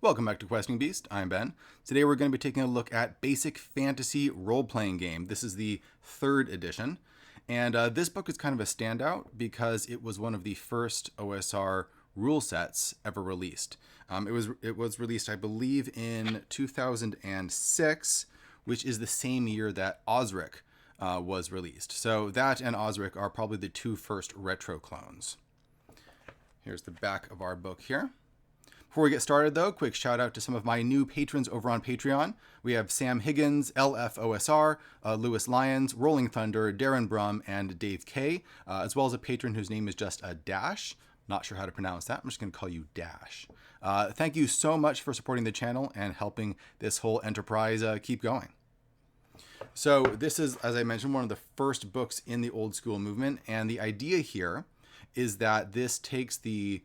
Welcome back to Questing Beast. I'm Ben. Today we're going to be taking a look at Basic Fantasy Role-Playing Game. This is the third edition. And this book is kind of a standout because it was one of the first OSR rule sets ever released. It was released, I believe, in 2006, which is the same year that Osric was released. So that and Osric are probably the two first retro clones. Here's the back of our book here. Before we get started, though, quick shout out to some of my new patrons over on Patreon. We have Sam Higgins, LFOSR, Lewis Lyons, Rolling Thunder, Darren Brum, and Dave K, as well as a patron whose name is just a Dash. Not sure how to pronounce that. I'm just going to call you Dash. Thank you so much for supporting the channel and helping this whole enterprise keep going. So this is, as I mentioned, one of the first books in the old school movement, and the idea here is that this takes the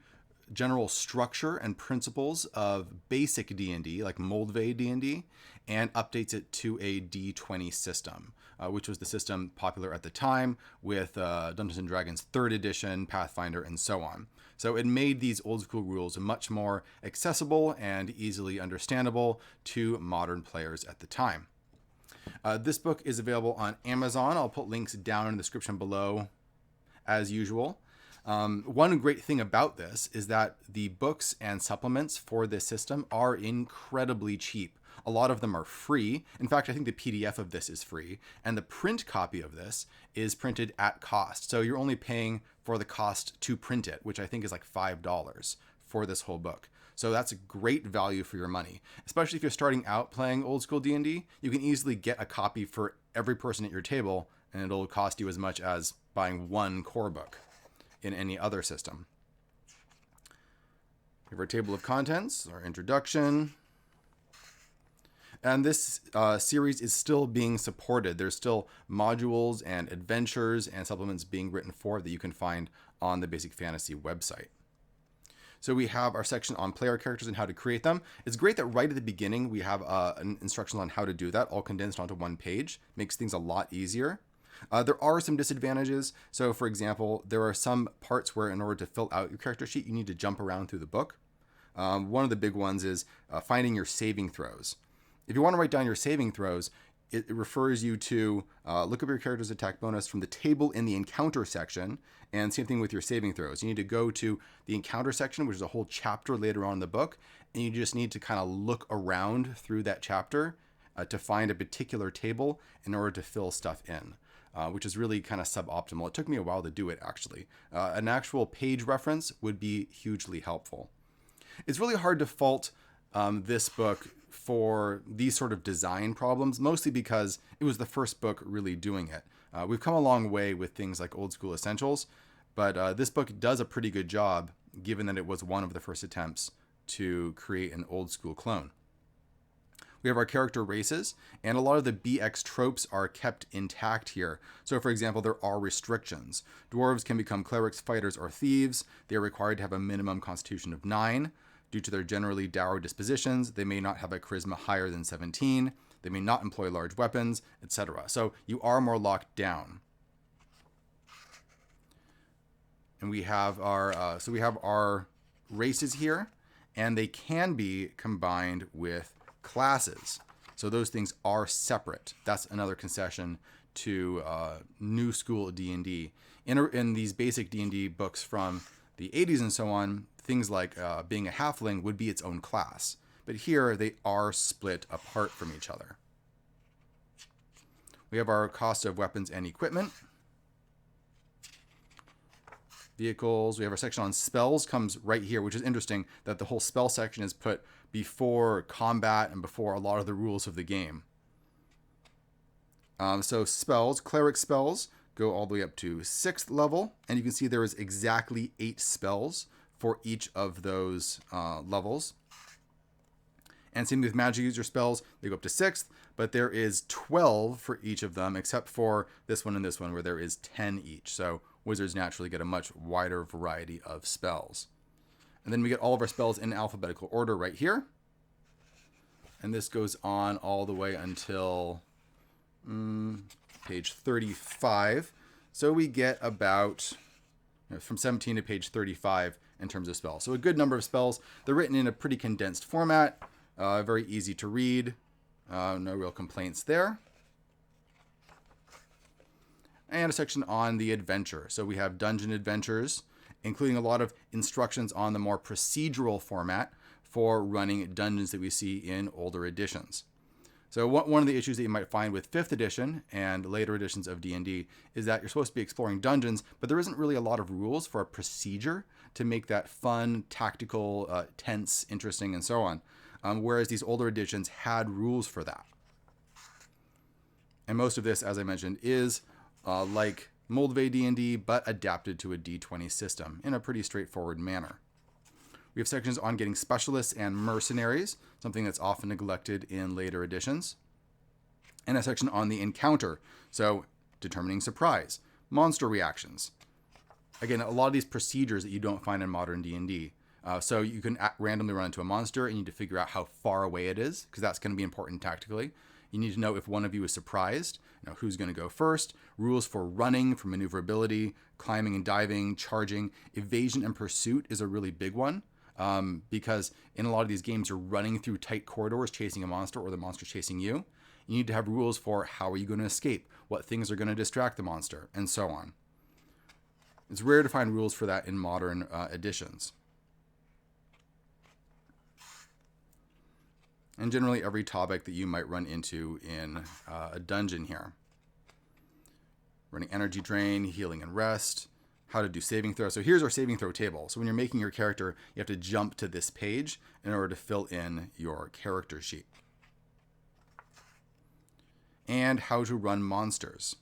general structure and principles of basic D&D, like Moldvay D&D, and updates it to a D20 system, which was the system popular at the time with Dungeons & Dragons 3rd edition, Pathfinder, and so on. So it made these old school rules much more accessible and easily understandable to modern players at the time. This book is available on Amazon. I'll put links down in the description below as usual. One great thing about this is that the books and supplements for this system are incredibly cheap. A lot of them are free. In fact, I think the PDF of this is free, and the print copy of this is printed at cost. So you're only paying for the cost to print it, which I think is like $5 for this whole book. So that's a great value for your money, especially if you're starting out playing old school D&D. You can easily get a copy for every person at your table, and it'll cost you as much as buying one core book in any other system. We have our table of contents, our introduction. And this series is still being supported. There's still modules and adventures and supplements being written for it that you can find on the Basic Fantasy website. So we have our section on player characters and how to create them. It's great that right at the beginning we have an instruction on how to do that, all condensed onto one page. Makes things a lot easier. There are some disadvantages. So, for example, there are some parts where in order to fill out your character sheet, you need to jump around through the book. One of the big ones is finding your saving throws. If you want to write down your saving throws, it refers you to look up your character's attack bonus from the table in the encounter section, and same thing with your saving throws. You need to go to the encounter section, which is a whole chapter later on in the book, and you just need to kind of look around through that chapter to find a particular table in order to fill stuff in. Which is really kind of suboptimal. It took me a while to do it, actually. An actual page reference would be hugely helpful. It's really hard to fault this book for these sort of design problems, mostly because it was the first book really doing it. We've come a long way with things like Old School Essentials, but this book does a pretty good job, given that it was one of the first attempts to create an old school clone. We have our character races, and a lot of the BX tropes are kept intact here. So, for example, there are restrictions. Dwarves can become clerics, fighters, or thieves. They are required to have a minimum constitution of 9. Due to their generally dour dispositions, they may not have a charisma higher than 17. They may not employ large weapons, etc. So you are more locked down. And we have our races here, and they can be combined with classes. So those things are separate. That's another concession to new school D&D. In these basic D&D books from the 80s and so on, things like being a halfling would be its own class. But here they are split apart from each other. We have our cost of weapons and equipment. Vehicles. We have our section on spells comes right here, which is interesting that the whole spell section is put before combat and before a lot of the rules of the game. So spells, cleric spells go all the way up to 6th level, and you can see there is exactly 8 spells for each of those levels. And same with magic user spells, they go up to 6th, but there is 12 for each of them, except for this one and this one, where there is 10 each. So wizards naturally get a much wider variety of spells. And then we get all of our spells in alphabetical order right here. And this goes on all the way until page 35. So we get about from 17 to page 35, in terms of spells. So a good number of spells. They're written in a pretty condensed format, very easy to read. No real complaints there. And a section on the adventure. So we have dungeon adventures, including a lot of instructions on the more procedural format for running dungeons that we see in older editions. So one of the issues that you might find with 5th edition and later editions of D&D is that you're supposed to be exploring dungeons, but there isn't really a lot of rules for a procedure to make that fun, tactical, tense, interesting, and so on. Whereas these older editions had rules for that. And most of this, as I mentioned, is like Moldvay D&D, but adapted to a D20 system in a pretty straightforward manner. We have sections on getting specialists and mercenaries, something that's often neglected in later editions. And a section on the encounter, so determining surprise, monster reactions. Again, a lot of these procedures that you don't find in modern D&D. So you can randomly run into a monster and you need to figure out how far away it is, because that's going to be important tactically. You need to know if one of you is surprised, who's going to go first, rules for running, for maneuverability, climbing and diving, charging. Evasion and pursuit is a really big one. Because in a lot of these games, you're running through tight corridors chasing a monster or the monster chasing you. You need to have rules for how are you going to escape, what things are going to distract the monster, and so on. It's rare to find rules for that in modern editions. And generally every topic that you might run into in a dungeon here. Running energy drain, healing and rest, how to do saving throws. So here's our saving throw table. So when you're making your character, you have to jump to this page in order to fill in your character sheet. And how to run monsters.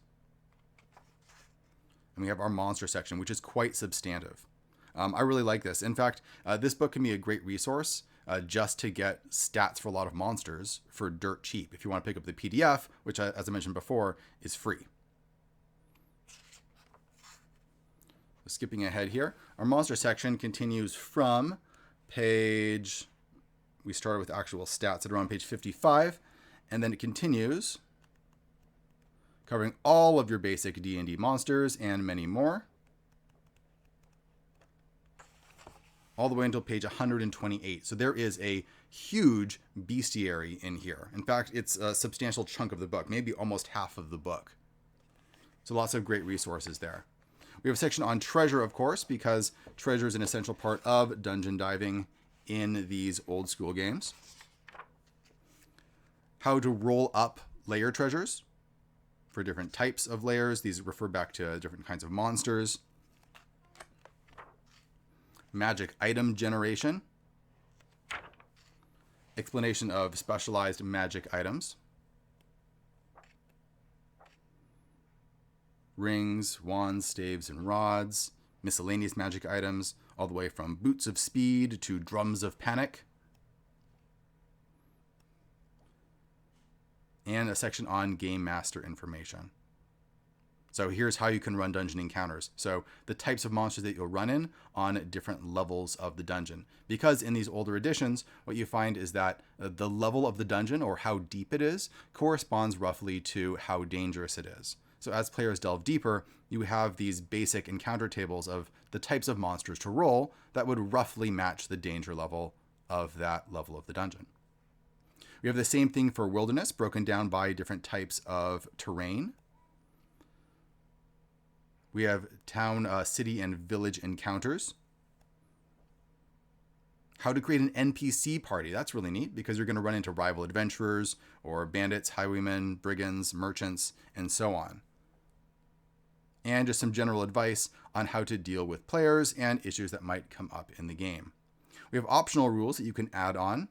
And we have our monster section, which is quite substantive. I really like this. In fact, this book can be a great resource just to get stats for a lot of monsters for dirt cheap. If you want to pick up the PDF, which, as I mentioned before, is free. Skipping ahead here, our monster section continues from page, we started with actual stats at around page 55, and then it continues covering all of your basic D&D monsters and many more, all the way until page 128. So there is a huge bestiary in here. In fact, it's a substantial chunk of the book, maybe almost half of the book. So lots of great resources there. We have a section on treasure, of course, because treasure is an essential part of dungeon diving in these old school games. How to roll up layer treasures for different types of layers. These refer back to different kinds of monsters. Magic item generation. Explanation of specialized magic items. Rings, wands, staves, and rods, miscellaneous magic items, all the way from boots of speed to drums of panic. And a section on game master information. So here's how you can run dungeon encounters. So the types of monsters that you'll run in on different levels of the dungeon. Because in these older editions, what you find is that the level of the dungeon, or how deep it is, corresponds roughly to how dangerous it is. So as players delve deeper, you have these basic encounter tables of the types of monsters to roll that would roughly match the danger level of that level of the dungeon. We have the same thing for wilderness, broken down by different types of terrain. We have town, city, and village encounters. How to create an NPC party. That's really neat because you're going to run into rival adventurers or bandits, highwaymen, brigands, merchants, and so on. And just some general advice on how to deal with players and issues that might come up in the game. We have optional rules that you can add on.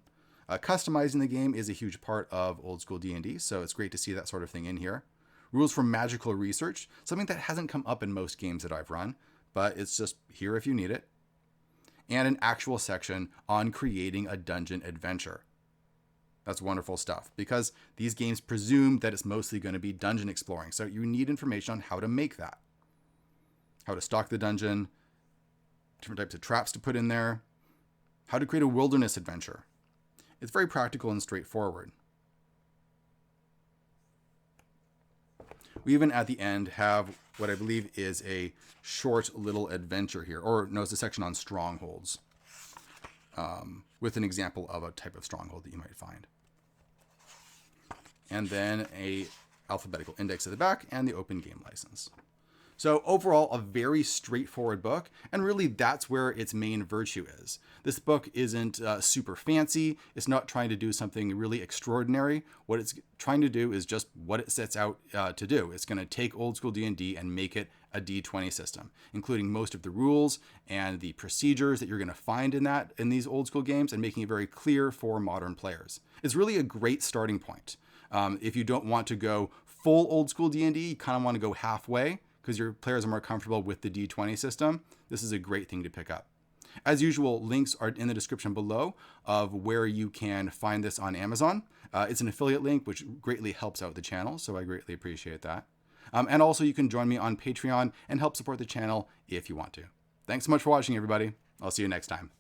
Customizing the game is a huge part of old school D&D, so it's great to see that sort of thing in here. Rules for magical research, something that hasn't come up in most games that I've run, but it's just here if you need it. And an actual section on creating a dungeon adventure. That's wonderful stuff because these games presume that it's mostly going to be dungeon exploring. So you need information on how to make that. How to stock the dungeon, different types of traps to put in there, how to create a wilderness adventure. It's very practical and straightforward. We even at the end have what I believe is a short little adventure here, or no, it's a section on strongholds, with an example of a type of stronghold that you might find. And then a alphabetical index at the back and the open game license. So overall, a very straightforward book, and really that's where its main virtue is. This book isn't super fancy. It's not trying to do something really extraordinary. What it's trying to do is just what it sets out to do. It's going to take old school D&D and make it a D20 system, including most of the rules and the procedures that you're going to find in these old school games, and making it very clear for modern players. It's really a great starting point. If you don't want to go full old school D&D, you kind of want to go halfway, because your players are more comfortable with the D20 system. This is a great thing to pick up. As usual, links are in the description below of where you can find this on Amazon. It's an affiliate link, which greatly helps out the channel, so I greatly appreciate that. And also, you can join me on Patreon and help support the channel if you want to. Thanks so much for watching, everybody. I'll see you next time.